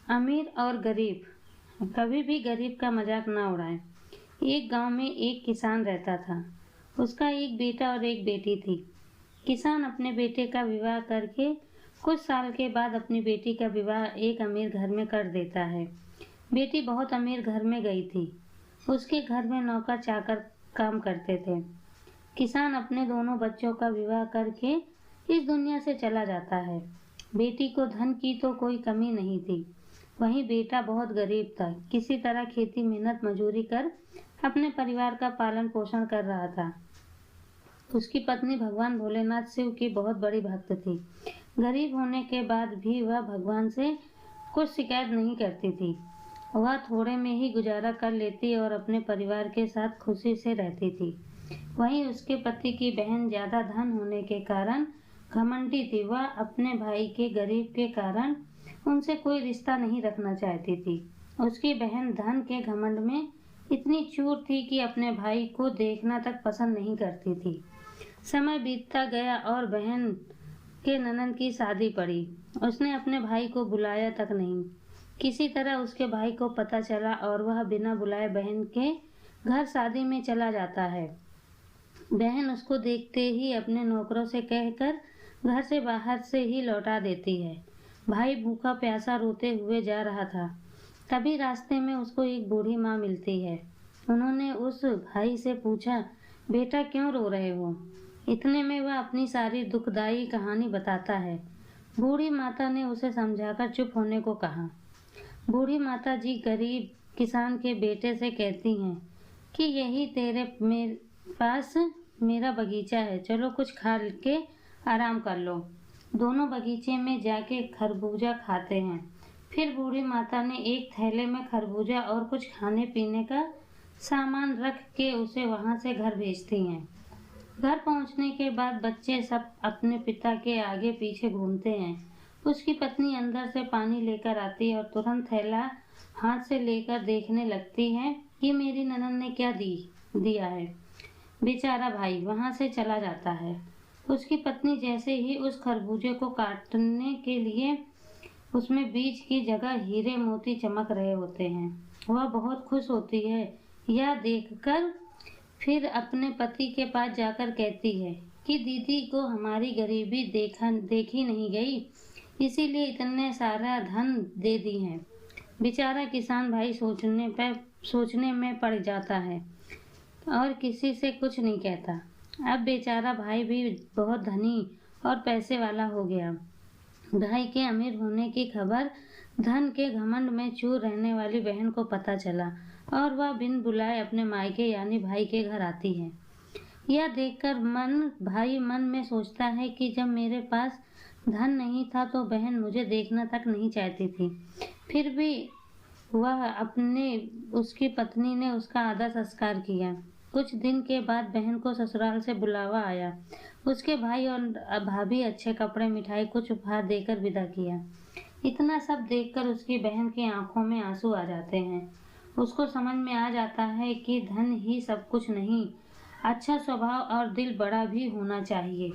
अमीर और गरीब। कभी भी गरीब का मजाक ना उड़ाएं। एक गांव में एक किसान रहता था। उसका एक बेटा और एक बेटी थी। किसान अपने बेटे का विवाह करके कुछ साल के बाद अपनी बेटी का विवाह एक अमीर घर में कर देता है। बेटी बहुत अमीर घर में गई थी। उसके घर में नौकर चाकर काम करते थे। किसान अपने दोनों बच्चों का विवाह करके इस दुनिया से चला जाता है। बेटी को धन की तो कोई कमी नहीं थी। वहीं बेटा बहुत गरीब था। किसी तरह खेती मेहनत मजूरी कर अपने परिवार का पालन पोषण कर रहा था। उसकी पत्नी भगवान भोलेनाथ शिव की बहुत बड़ी भक्त थी। गरीब होने के बाद भी वह भगवान से कुछ शिकायत नहीं करती थी। वह थोड़े में ही गुजारा कर लेती और अपने परिवार के साथ खुशी से रहती थी। वहीं उसके पति की बहन ज्यादा धन होने के कारण घमंडी थी। वह अपने भाई के गरीब के कारण उनसे कोई रिश्ता नहीं रखना चाहती थी। उसकी बहन धन के घमंड में इतनी चूर थी कि अपने भाई को देखना तक पसंद नहीं करती थी। समय बीतता गया और बहन के ननद की शादी पड़ी। उसने अपने भाई को बुलाया तक नहीं। किसी तरह उसके भाई को पता चला और वह बिना बुलाए बहन के घर शादी में चला जाता है। बहन उसको देखते ही अपने नौकरों से कहकर घर से बाहर से ही लौटा देती है। भाई भूखा प्यासा रोते हुए जा रहा था। तभी रास्ते में उसको एक बूढ़ी माँ मिलती है। उन्होंने उस भाई से पूछा, बेटा क्यों रो रहे हो? इतने में वह अपनी सारी दुखदाई कहानी बताता है। बूढ़ी माता ने उसे समझाकर चुप होने को कहा। बूढ़ी माता जी गरीब किसान के बेटे से कहती हैं कि यही तेरे पास मेरा बगीचा है, चलो कुछ खा के आराम कर लो। दोनों बगीचे में जाके खरबूजा खाते हैं। फिर बूढ़ी माता ने एक थैले में खरबूजा और कुछ खाने पीने का सामान रख के उसे वहां से घर भेजती हैं। घर पहुंचने के बाद बच्चे सब अपने पिता के आगे पीछे घूमते हैं। उसकी पत्नी अंदर से पानी लेकर आती है और तुरंत थैला हाथ से लेकर देखने लगती है कि मेरी ननद ने क्या दिया है। बेचारा भाई वहां से चला जाता है। उसकी पत्नी जैसे ही उस खरबूजे को काटने के लिए उसमें बीज की जगह हीरे मोती चमक रहे होते हैं, वह बहुत खुश होती है। यह देखकर फिर अपने पति के पास जाकर कहती है कि दीदी को हमारी गरीबी देखी नहीं गई, इसीलिए इतने सारा धन दे दी है। बेचारा किसान भाई सोचने में पड़ जाता है और किसी से कुछ नहीं कहता। अब बेचारा भाई भी बहुत धनी और पैसे वाला हो गया। भाई के अमीर होने की खबर धन के घमंड में चूर रहने वाली बहन को पता चला और वह बिन बुलाए अपने मायके यानी भाई के घर आती है। यह देखकर भाई मन में सोचता है कि जब मेरे पास धन नहीं था तो बहन मुझे देखना तक नहीं चाहती थी। फिर भी उसकी पत्नी ने उसका आदर संस्कार किया। कुछ दिन के बाद बहन को ससुराल से बुलावा आया। उसके भाई और भाभी अच्छे कपड़े मिठाई कुछ उपहार देकर विदा किया। इतना सब देखकर उसकी बहन की आंखों में आंसू आ जाते हैं। उसको समझ में आ जाता है कि धन ही सब कुछ नहीं, अच्छा स्वभाव और दिल बड़ा भी होना चाहिए।